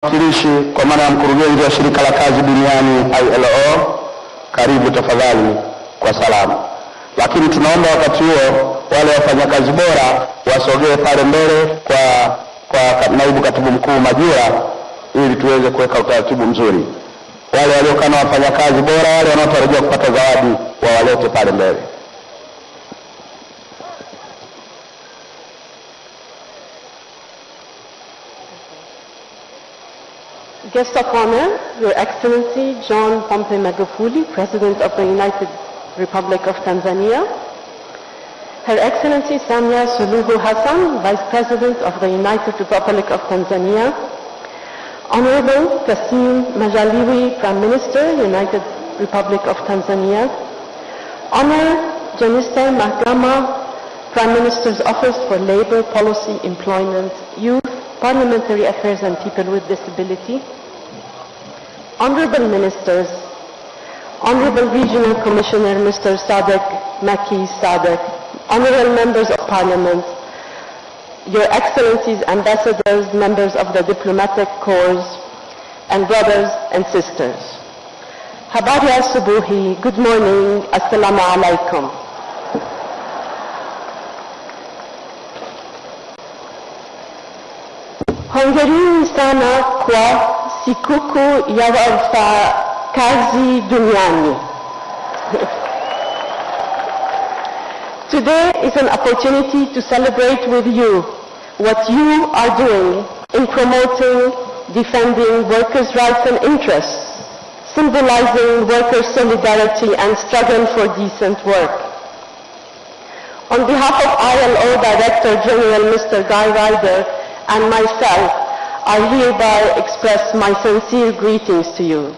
Mwakilishi kwa maana ya mkurugenzi wa shirika la kazi duniani ILO, karibu tafadhali kwa salamu. Lakini tunaomba wakati huo wale wafanyakazi bora wasogee pale mbele kwa naibu katibu mkuu Majira ili tuweze kuweka utaratibu mzuri. Wale waliokaa na wafanyakazi bora, wale wanaotarajia kupata zawadi wawalete pale mbele. Guest of honor, Your Excellency John Pombe Magufuli, President of the United Republic of Tanzania. Her Excellency Samia Suluhu Hassan, Vice President of the United Republic of Tanzania. Honorable Kassim Majaliwa, Prime Minister, United Republic of Tanzania. Honor Jenista Mahgama, Prime Minister's Office for Labor, Policy, Employment, Youth, Parliamentary Affairs and People with Disability. Honorable Ministers, Honorable Regional Commissioner Mr. Sadek Maki Sadek, Honorable Members of Parliament, Your Excellencies, Ambassadors, Members of the Diplomatic Corps, and brothers and sisters. Habari ya asubuhi, good morning, assalamu alaikum. Hongereni sana kwa sikukuu ya wafanyakazi duniani. Today is an opportunity to celebrate with you what you are doing in promoting, defending workers' rights and interests, symbolizing workers' solidarity and struggle for decent work. On behalf of ILO Director General Mr. Guy Ryder and myself, I hereby express my sincere greetings to you.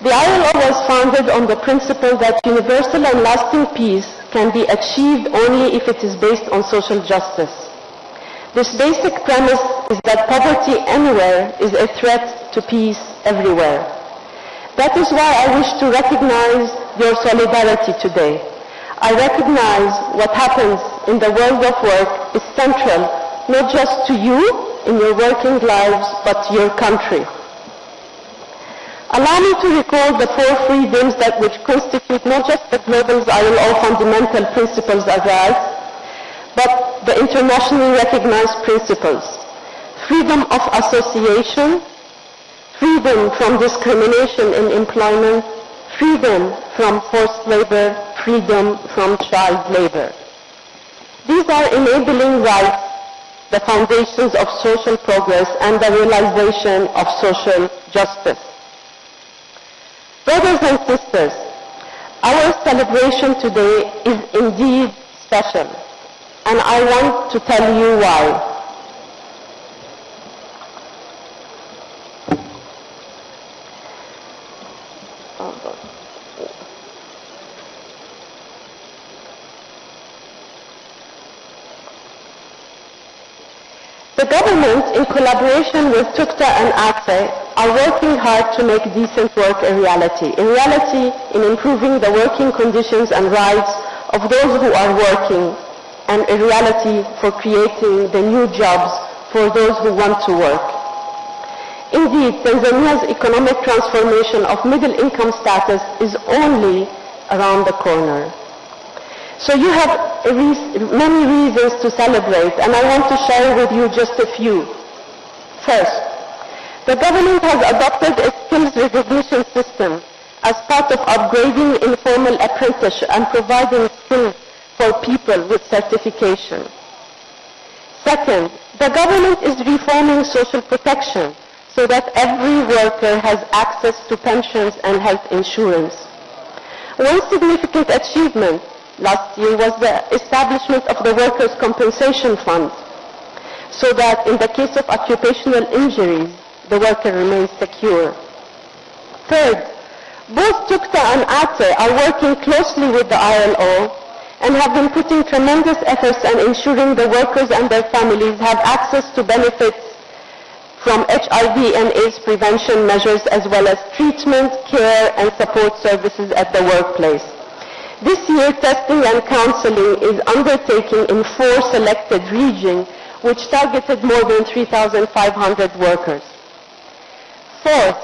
The ILO was founded on the principle that universal and lasting peace can be achieved only if it is based on social justice. This basic premise is that poverty anywhere is a threat to peace everywhere. That is why I wish to recognize your solidarity today. I recognize what happens in the world of work is central not just to you in your working lives, but to your country. Allow me to recall the four freedoms that which constitute not just the global ILO fundamental principles of rights, but the internationally recognized principles. Freedom of association, freedom from discrimination in employment, freedom from forced labor, freedom from child labor. These are enabling rights, the foundations of social progress and the realization of social justice. Brothers and sisters, our celebration today is indeed special, and I want to tell you why. The government, in collaboration with TUCTA and ACTE, are working hard to make decent work a reality in improving the working conditions and rights of those who are working, and a reality for creating the new jobs for those who want to work. Indeed, Tanzania's economic transformation of middle income status is only around the corner. So you have many reasons to celebrate, and I want to share with you just a few. First, the government has adopted a skills recognition system as part of upgrading informal apprenticeship and providing skills for people with certification. Second, the government is reforming social protection so that every worker has access to pensions and health insurance. One significant achievement last year was the establishment of the Workers' Compensation Fund, so that in the case of occupational injuries, the worker remains secure. Third, both TUCTA and ACTE are working closely with the ILO and have been putting tremendous efforts in ensuring the workers and their families have access to benefits from HIV and AIDS prevention measures, as well as treatment, care, and support services at the workplace. This year, testing and counseling is undertaken in 4 selected regions which targeted more than 3,500 workers. Fourth,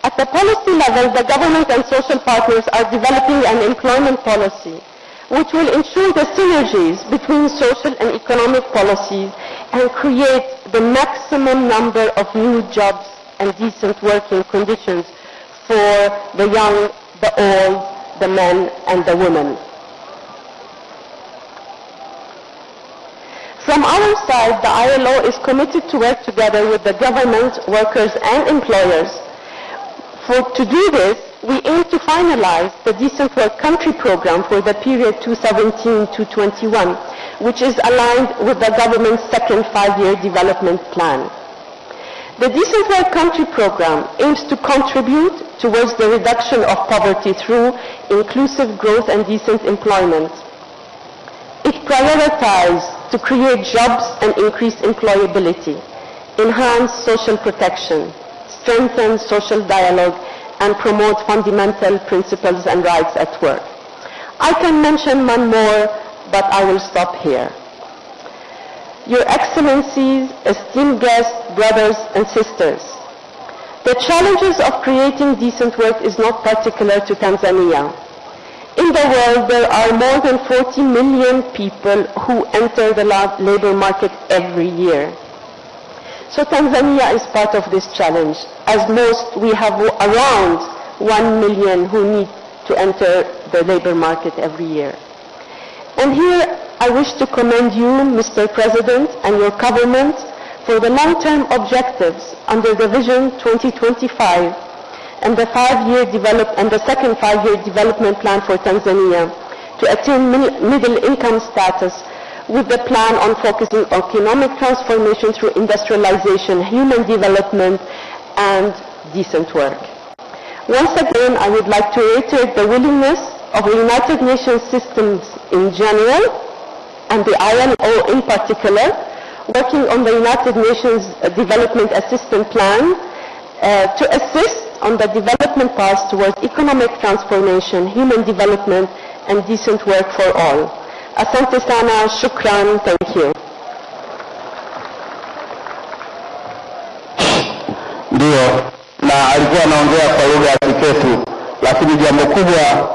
at the policy level, the government and social partners are developing an employment policy which will ensure the synergies between social and economic policies and create the maximum number of new jobs and decent working conditions for the young, the old, the men and the women. From our side, the ILO is committed to work together with the government, workers and employers. To do this, we aim to finalize the Decent Work Country Program for the period 2017 to 21, which is aligned with the government's second five-year development plan. The Decent Work Country Program aims to contribute towards the reduction of poverty through inclusive growth and decent employment. It prioritizes to create jobs and increase employability, enhance social protection, strengthen social dialogue, and promote fundamental principles and rights at work. I can mention one more, but I will stop here. Your Excellencies, esteemed guests, brothers and sisters, the challenges of creating decent work is not particular to Tanzania. In the world, there are more than 40 million people who enter the labor market every year. So Tanzania is part of this challenge. As most, we have around 1 million who need to enter the labor market every year. And here I wish to commend you, Mr. President, and your government for the long-term objectives under the Vision 2025 and the second five-year development plan for Tanzania to attain middle income status, with the plan on focusing on economic transformation through industrialization, human development, and decent work. Once again, I would like to reiterate the willingness of the United Nations systems in general, and the ILO in particular, working on the United Nations Development Assistance Plan to assist on the development path towards economic transformation, human development, and decent work for all. Asante sana, shukran, thank you. Ndio, na alikuwa anaongea kwa lugha ya kiketu, lakini jambo kubwa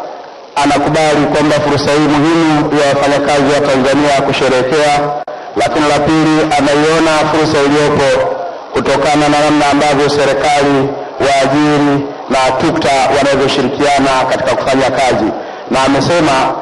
anakubali kwamba fursa hii muhimu ya wafanyakazi wa Tanzania kusherehekea, lakini la pili anaiona fursa iliyopo kutokana na namna ambavyo serikali, waajiri na TUCTA wanavyoshirikiana katika kufanya kazi, na amesema